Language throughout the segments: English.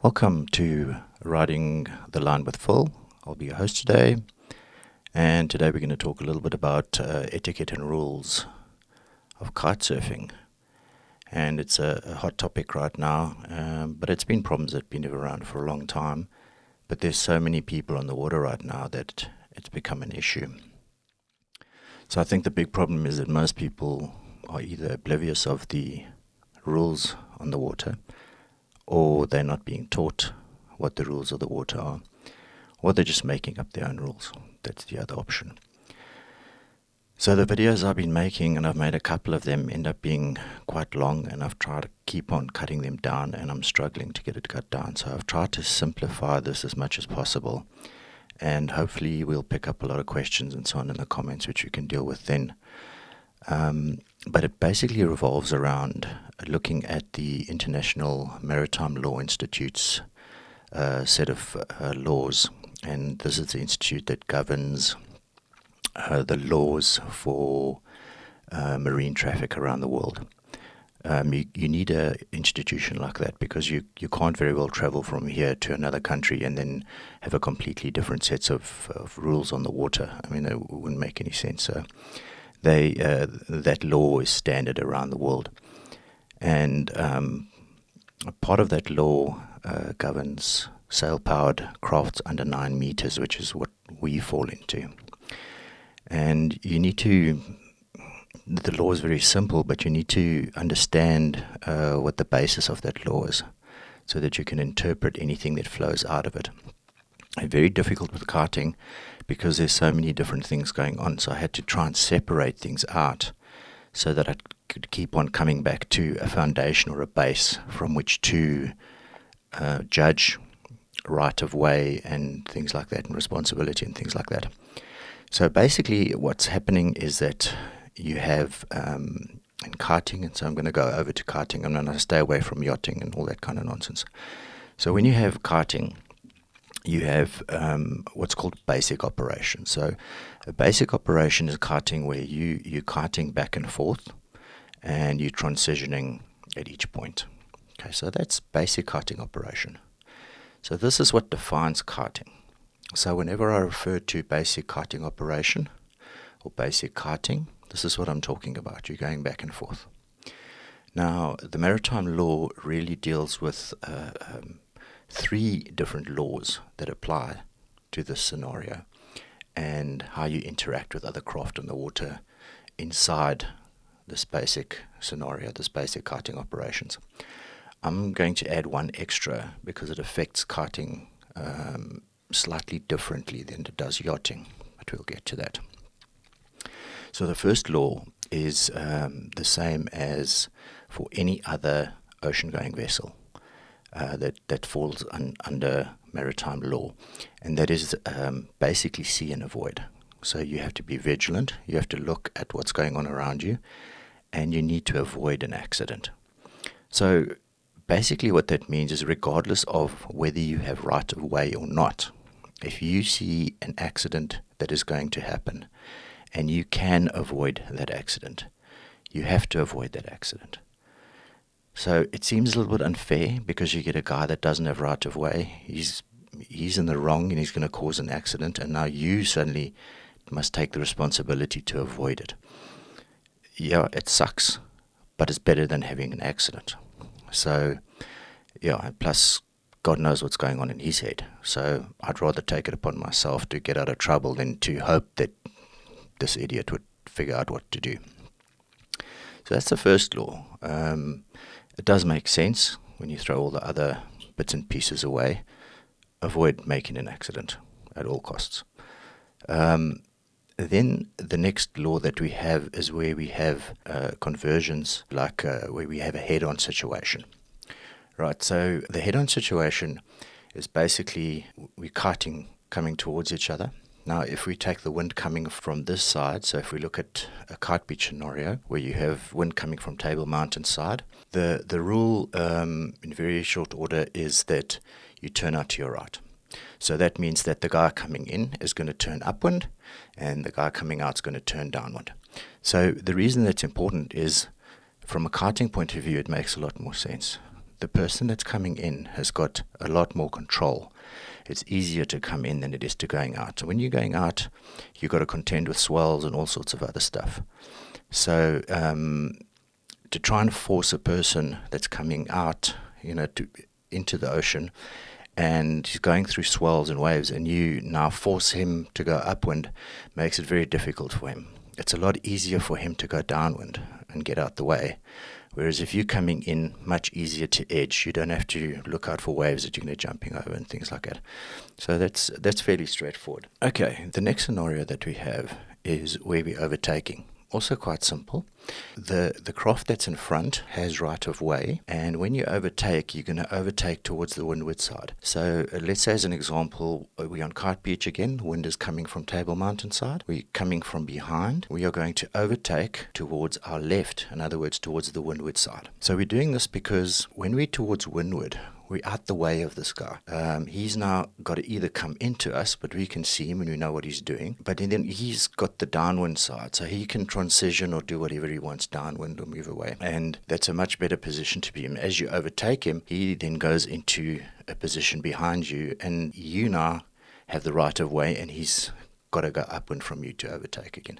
Welcome to Riding the Line with Phil. I'll be your host today, and today we're going to talk a little bit about etiquette and rules of kite surfing. And it's a hot topic right now, but it's been problems that have been around for a long time. But there's so many people on the water right now that it's become an issue. So I think the big problem is that most people are either oblivious of the rules on the water, or they're not being taught what the rules of the water are, or they're just making up their own rules. That's the other option. So the videos I've been making, and I've made a couple of them, end up being quite long, and I've tried to keep on cutting them down, and I'm struggling to get it cut down. So I've tried to simplify this as much as possible, and hopefully we'll pick up a lot of questions and so on in the comments, which we can deal with then. But it basically revolves around looking at the International Maritime Law Institute's set of laws. And this is the institute that governs the laws for marine traffic around the world. You need an institution like that because you can't very well travel from here to another country and then have a completely different sets of rules on the water. I mean, it wouldn't make any sense. So that law is standard around the world. And a part of that law governs sail-powered crafts under 9 meters, which is what we fall into. And the law is very simple, but you need to understand what the basis of that law is so that you can interpret anything that flows out of it. It's very difficult with kiting because there's so many different things going on. So I had to try and separate things out so that I could keep on coming back to a foundation or a base from which to judge right of way and things like that, and responsibility and things like that. So basically what's happening is that you have in kiting, and so I'm going to go over to kiting. I'm going to stay away from yachting and all that kind of nonsense. So when you have kiting, you have what's called basic operation. So a basic operation is kiting where you're kiting back and forth and you're transitioning at each point. Okay, so that's basic kiting operation. So this is what defines kiting. So whenever I refer to basic kiting operation or basic kiting, this is what I'm talking about. You're going back and forth. Now, the maritime law really deals with 3 different laws that apply to this scenario and how you interact with other craft on the water inside this basic scenario, this basic kiting operations. I'm going to add one extra because it affects kiting slightly differently than it does yachting, but we'll get to that. So the first law is the same as for any other ocean-going vessel that falls under maritime law, and that is basically see and avoid. So you have to be vigilant, you have to look at what's going on around you, and you need to avoid an accident. So basically what that means is regardless of whether you have right of way or not, if you see an accident that is going to happen and you can avoid that accident, you have to avoid that accident. So it seems a little bit unfair because you get a guy that doesn't have right of way. He's in the wrong and he's going to cause an accident, and now you suddenly must take the responsibility to avoid it. Yeah, it sucks, but it's better than having an accident. So, yeah, plus God knows what's going on in his head. So I'd rather take it upon myself to get out of trouble than to hope that this idiot would figure out what to do. So that's the first law. It does make sense when you throw all the other bits and pieces away. Avoid making an accident at all costs. Then the next law that we have is where we have conversions, like where we have a head-on situation. Right, so the head-on situation is basically we're kiting coming towards each other. Now, if we take the wind coming from this side, so if we look at a kite beach scenario where you have wind coming from Table Mountain side, the rule in very short order is that you turn out to your right. So that means that the guy coming in is going to turn upwind and the guy coming out is going to turn downwind. So the reason that's important is, from a kiting point of view, it makes a lot more sense. The person that's coming in has got a lot more control. It's easier to come in than it is to going out. So when you're going out, you've got to contend with swells and all sorts of other stuff. So to try and force a person that's coming out, into the ocean, and he's going through swells and waves, and you now force him to go upwind, makes it very difficult for him. It's a lot easier for him to go downwind and get out the way. Whereas if you're coming in, much easier to edge. You don't have to look out for waves that you're going to be jumping over and things like that. So that's fairly straightforward. Okay, the next scenario that we have is where we're overtaking. Also quite simple. The craft that's in front has right of way, and when you overtake, you're going to overtake towards the windward side. So let's say, as an example, we're on Kite Beach again. The wind is coming from Table Mountain side. We're coming from behind. We are going to overtake towards our left, in other words, towards the windward side. So we're doing this because when we're towards windward, we're out the way of this guy. He's now got to either come into us, but we can see him and we know what he's doing. But then he's got the downwind side, so he can transition or do whatever he wants downwind or move away. And that's a much better position to be in. As you overtake him, he then goes into a position behind you, and you now have the right of way, and he's got to go upwind from you to overtake again.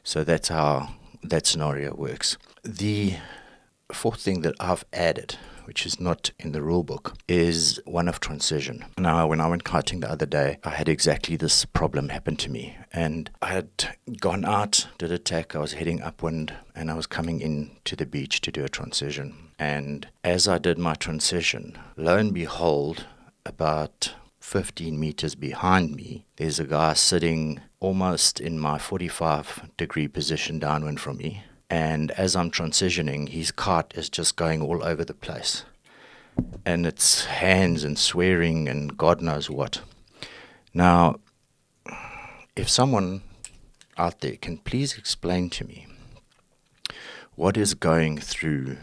So that's how that scenario works. The fourth thing that I've added, which is not in the rule book, is one of transition. Now, when I went kiting the other day, I had exactly this problem happen to me. And I had gone out, did a tack, I was heading upwind, and I was coming in to the beach to do a transition. And as I did my transition, lo and behold, about 15 meters behind me, there's a guy sitting almost in my 45-degree position downwind from me. And as I'm transitioning, his kite is just going all over the place. And it's hands and swearing and God knows what. Now, if someone out there can please explain to me what is going through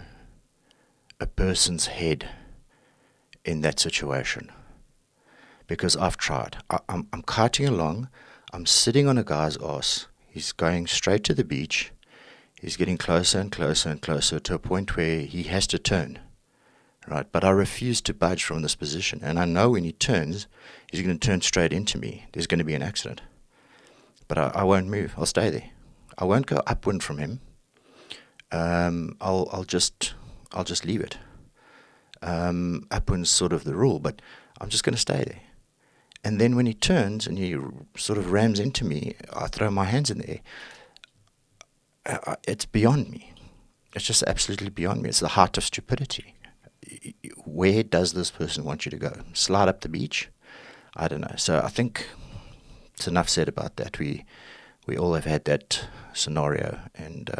a person's head in that situation. Because I've tried. I'm kiting along, I'm sitting on a guy's arse, he's going straight to the beach. He's getting closer and closer and closer to a point where he has to turn, right? But I refuse to budge from this position. And I know when he turns, he's going to turn straight into me. There's going to be an accident. But I won't move. I'll stay there. I won't go upwind from him. I'll just leave it. Upwind's sort of the rule, but I'm just going to stay there. And then when he turns and he sort of rams into me, I throw my hands in the air. It's beyond me. It's just absolutely beyond me. It's the height of stupidity. Where does this person want you to go? Slide up the beach? I don't know. So I think it's enough said about that. We all have had that scenario, and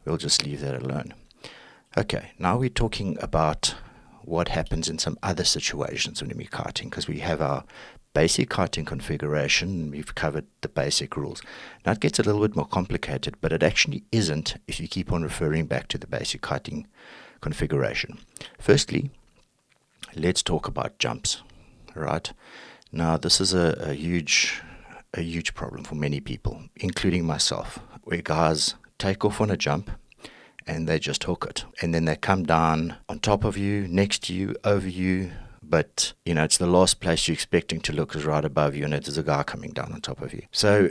we'll just leave that alone. Okay, now we're talking about what happens in some other situations when we're kiting, because we have our basic kiting configuration. We've covered the basic rules. Now it gets a little bit more complicated, but it actually isn't if you keep on referring back to the basic kiting configuration. Firstly, let's talk about jumps. Right now, this is a huge problem for many people, including myself, where guys take off on a jump and they just hook it, and then they come down on top of you, next to you, over you. But, it's the last place you're expecting to look is right above you, and there's a guy coming down on top of you. So,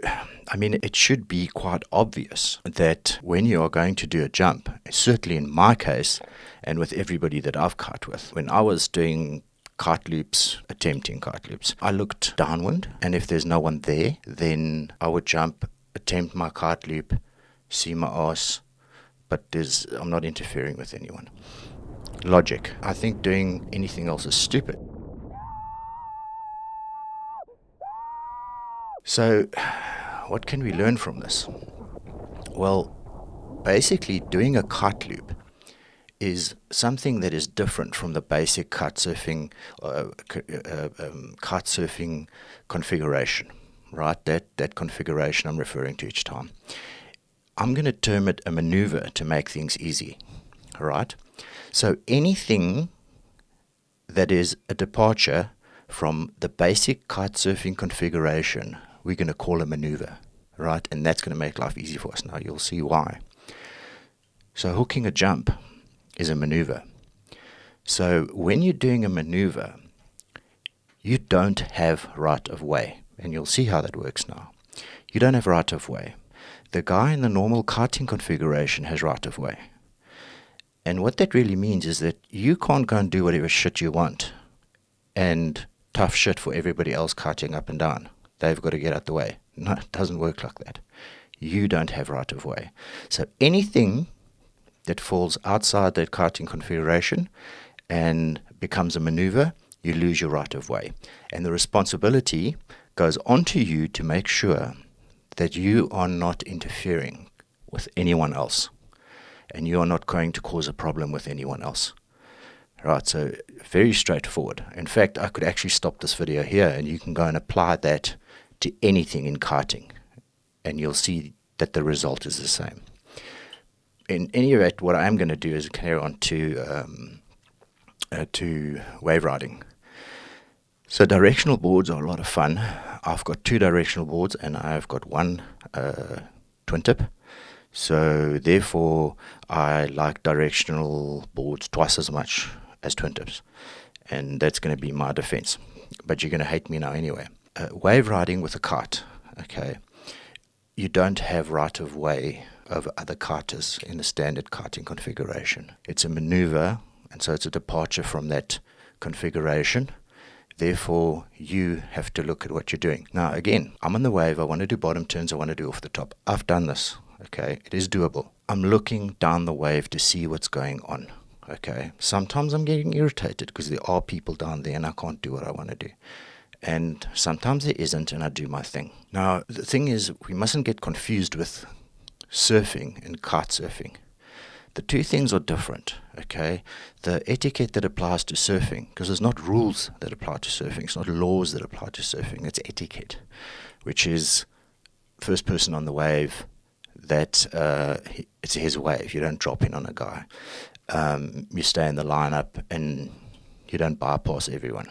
it should be quite obvious that when you are going to do a jump, certainly in my case, and with everybody that I've kite with, when I was doing kite loops, attempting kite loops, I looked downwind, and if there's no one there, then I would jump, attempt my kite loop, see my arse, but I'm not interfering with anyone. Logic. I think doing anything else is stupid. So, what can we learn from this? Well, basically doing a kite loop is something that is different from the basic kite surfing configuration, right? That configuration I'm referring to each time. I'm going to term it a maneuver to make things easy, all right? So anything that is a departure from the basic kite surfing configuration, we're going to call a maneuver, right? And that's going to make life easy for us. Now you'll see why. So hooking a jump is a maneuver. So when you're doing a maneuver, you don't have right of way. And you'll see how that works now. You don't have right of way. The guy in the normal kiting configuration has right of way. And what that really means is that you can't go and do whatever shit you want and tough shit for everybody else kiting up and down. They've got to get out the way. No, it doesn't work like that. You don't have right of way. So anything that falls outside that kiting configuration and becomes a maneuver, you lose your right of way. And the responsibility goes onto you to make sure that you are not interfering with anyone else and you are not going to cause a problem with anyone else. Right, so very straightforward. In fact, I could actually stop this video here and you can go and apply that to anything in kiting and you'll see that the result is the same. In any event, what I am going to do is carry on to wave riding. So directional boards are a lot of fun. I've got 2 directional boards and I've got 1 twin tip. So therefore, I like directional boards twice as much as twin tips. And that's going to be my defense. But you're going to hate me now anyway. Wave riding with a kite, okay. You don't have right of way over other kiters in the standard kiting configuration. It's a maneuver, and so it's a departure from that configuration. Therefore, you have to look at what you're doing. Now, again, I'm on the wave. I want to do bottom turns. I want to do off the top. I've done this, okay. It is doable. I'm looking down the wave to see what's going on, okay. Sometimes I'm getting irritated because there are people down there and I can't do what I want to do. And sometimes there isn't, and I do my thing. Now, the thing is, we mustn't get confused with surfing and kite surfing. The 2 things are different, okay? The etiquette that applies to surfing, because there's not rules that apply to surfing, it's not laws that apply to surfing, it's etiquette, which is first person on the wave, that it's his wave. You don't drop in on a guy. You stay in the lineup and you don't bypass everyone.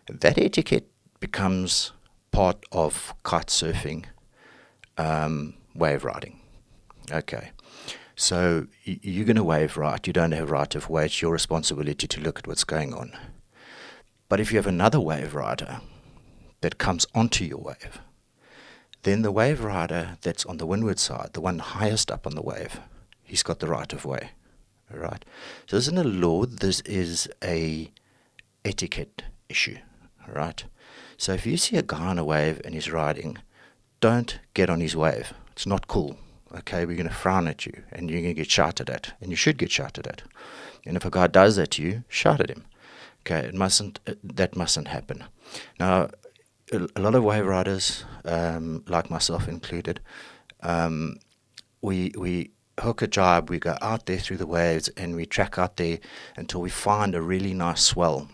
That etiquette becomes part of kite surfing, wave riding. Okay, so you're going to wave right. You don't have right of way. It's your responsibility to look at what's going on. But if you have another wave rider that comes onto your wave, then the wave rider that's on the windward side, the one highest up on the wave, he's got the right of way. All right. So this isn't a law. This is a etiquette issue. All right. So if you see a guy on a wave and he's riding, don't get on his wave. It's not cool. Okay, we're going to frown at you and you're going to get shouted at, and you should get shouted at. And if a guy does that to you, shout at him. Okay, that mustn't happen. Now, a lot of wave riders, like myself included, we hook a jibe, we go out there through the waves and we track out there until we find a really nice swell,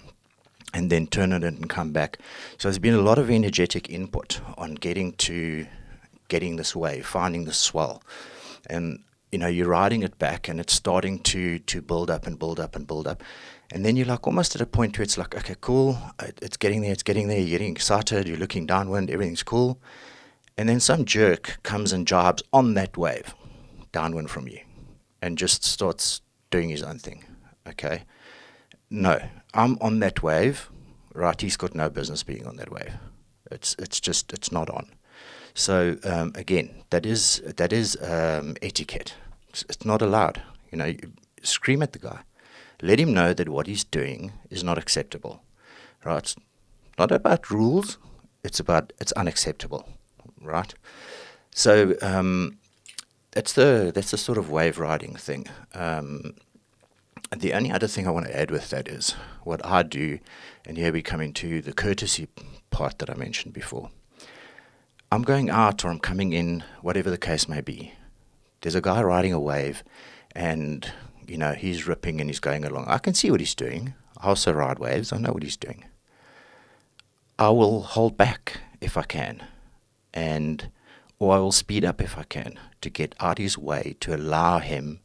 and then turn it in and come back. So there's been a lot of energetic input on getting this wave, finding the swell. And, you know, you're riding it back and it's starting to build up and build up and build up. And then you're like almost at a point where it's like, okay, cool, it's getting there, you're getting excited, you're looking downwind, everything's cool. And then some jerk comes and jibes on that wave, downwind from you, and just starts doing his own thing, okay? No, I'm on that wave, right? He's got no business being on that wave. It's not on. So again, that is etiquette. It's not allowed. You know, scream at the guy, let him know that what he's doing is not acceptable, right? It's not about rules. It's unacceptable, right? So that's the sort of wave riding thing. The only other thing I want to add with that is what I do, and here we come into the courtesy part that I mentioned before. I'm going out or I'm coming in, whatever the case may be. There's a guy riding a wave and, you know, he's ripping and he's going along. I can see what he's doing. I also ride waves. I know what he's doing. I will hold back if I can, or I will speed up if I can to get out his way to allow him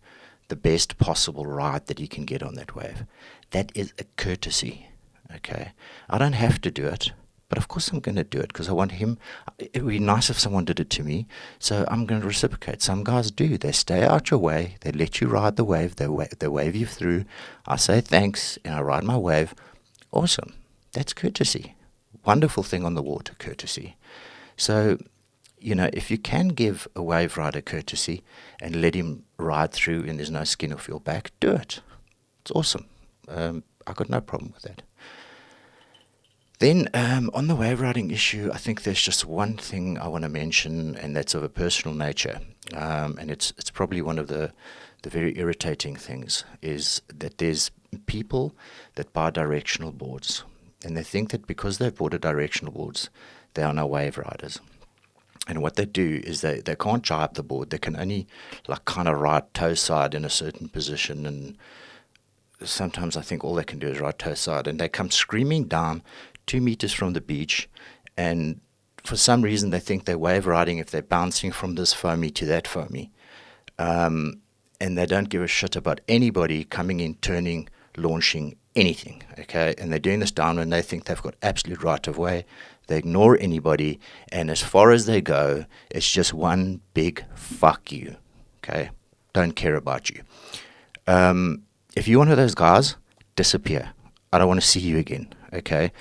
the best possible ride that he can get on that wave. That is a courtesy, okay? I don't have to do it, But of course I'm going to do it because I want him. It would be nice if someone did it to me. So I'm going to reciprocate. Some guys do. They stay out your way. They let you ride the wave. They wave you through. I say thanks and I ride my wave. Awesome. That's courtesy. Wonderful thing on the water, courtesy. So, if you can give a wave rider courtesy and let him ride through and there's no skin off your back, do it. It's awesome. I've got no problem with that. Then on the wave riding issue, I think there's just one thing I want to mention, and that's of a personal nature. And it's probably one of the very irritating things, is that there's people that buy directional boards, and they think that because they've bought a directional boards, they are now wave riders. And what they do is they can't jibe the board. They can only kind of ride toe side in a certain position, and sometimes I think all they can do is ride toe side, and they come screaming down 2 meters from the beach, and for some reason they think they're wave riding if they're bouncing from this foamy to that foamy, and they don't give a shit about anybody coming in, turning, launching, anything, okay? And they're doing this down when they think they've got absolute right of way. They ignore anybody, and as far as they go, it's just one big fuck you, okay? Don't care about you. If you're one of those guys, disappear. I don't want to see you again, okay?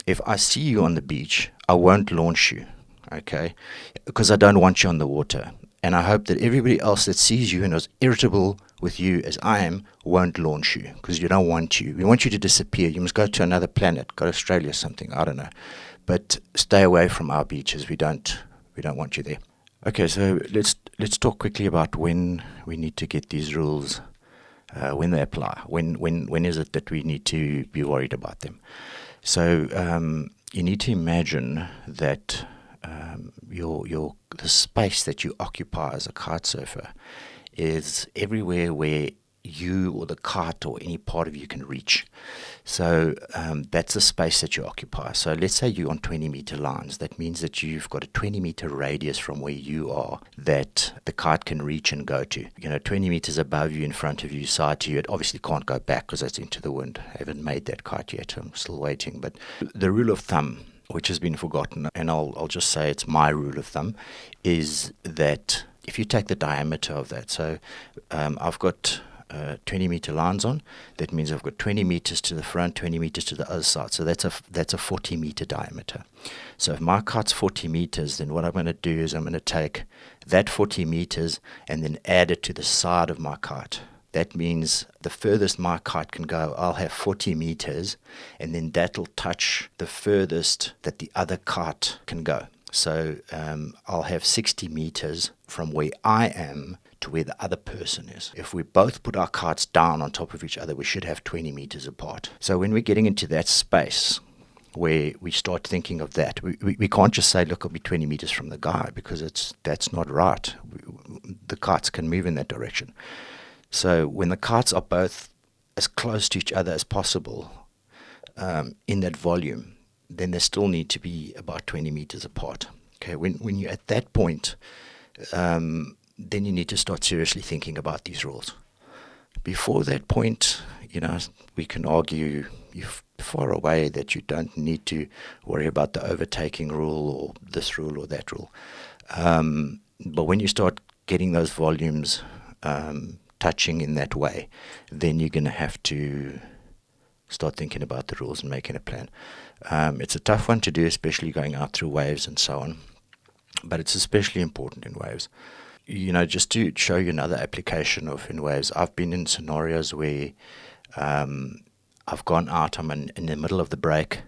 If I see you on the beach, I won't launch you, okay? Because I don't want you on the water. And I hope that everybody else that sees you and is irritable with you as I am won't launch you, because you don't want you. We want you to disappear. You must go to another planet, go to Australia or something, I don't know. But stay away from our beaches. We don't want you there. Okay, so let's talk quickly about when we need to get these rules. When they apply, when is it that we need to be worried about them? So you need to imagine that the space that you occupy as a kite surfer is everywhere where you or the kite or any part of you can reach. So that's the space that you occupy. So let's say you're on 20-meter lines. That means that you've got a 20-meter radius from where you are that the kite can reach and go to. 20 meters above you, in front of you, side to you. It obviously can't go back because that's into the wind. I haven't made that kite yet. I'm still waiting. But the rule of thumb, which has been forgotten, and I'll just say it's my rule of thumb, is that if you take the diameter of that, so I've got 20-meter lines on. That means I've got 20 meters to the front, 20 meters to the other side. So that's a 40-meter diameter. So if my kite's 40 meters, then what I'm going to do is I'm going to take that 40 meters and then add it to the side of my kite. That means the furthest my kite can go, I'll have 40 meters, and then that'll touch the furthest that the other kite can go. So I'll have 60 meters from where I am to where the other person is. If we both put our kites down on top of each other, we should have 20 meters apart. So when we're getting into that space where we start thinking of that, we can't just say, look, I'll be 20 meters from the guy, because that's not right. The kites can move in that direction. So when the kites are both as close to each other as possible in that volume, then they still need to be about 20 meters apart. Okay, when you're at that point, then you need to start seriously thinking about these rules. Before that point, we can argue you're far away that you don't need to worry about the overtaking rule or this rule or that rule. But when you start getting those volumes touching in that way, then you're going to have to start thinking about the rules and making a plan. It's a tough one to do, especially going out through waves and so on, but it's especially important in waves. Just to show you another application of in waves, I've been in scenarios where I've gone out, I'm in the middle of the break,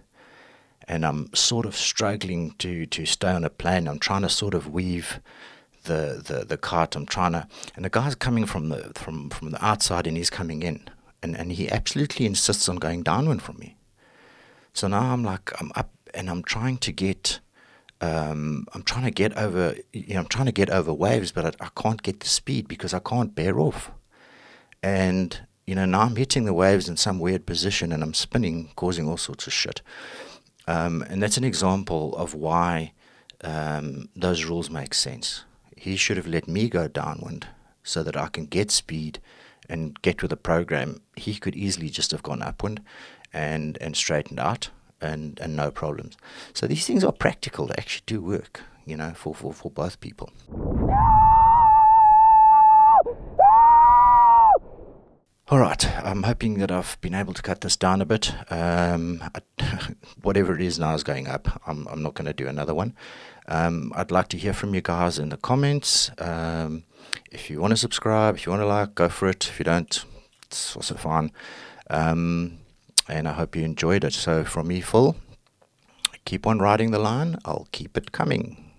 and I'm sort of struggling to stay on a plane. I'm trying to sort of weave the kite. And the guy's coming from the outside, and he's coming in, and he absolutely insists on going downwind from me. So now I'm up, and I'm trying to get over waves, but I can't get the speed because I can't bear off. And now I'm hitting the waves in some weird position, and I'm spinning, causing all sorts of shit. And that's an example of why those rules make sense. He should have let me go downwind so that I can get speed and get with the program. He could easily just have gone upwind and straightened out. and no problems. So these things are practical. They actually do work, for both people. All right, I'm hoping that I've been able to cut this down a bit. Whatever it is now is going up. I'm not going to do another one. I'd like to hear from you guys in the comments. If you want to subscribe, if you want to like, go for it. If you don't, it's also fine. And I hope you enjoyed it. So from me, Phil, keep on riding the line. I'll keep it coming.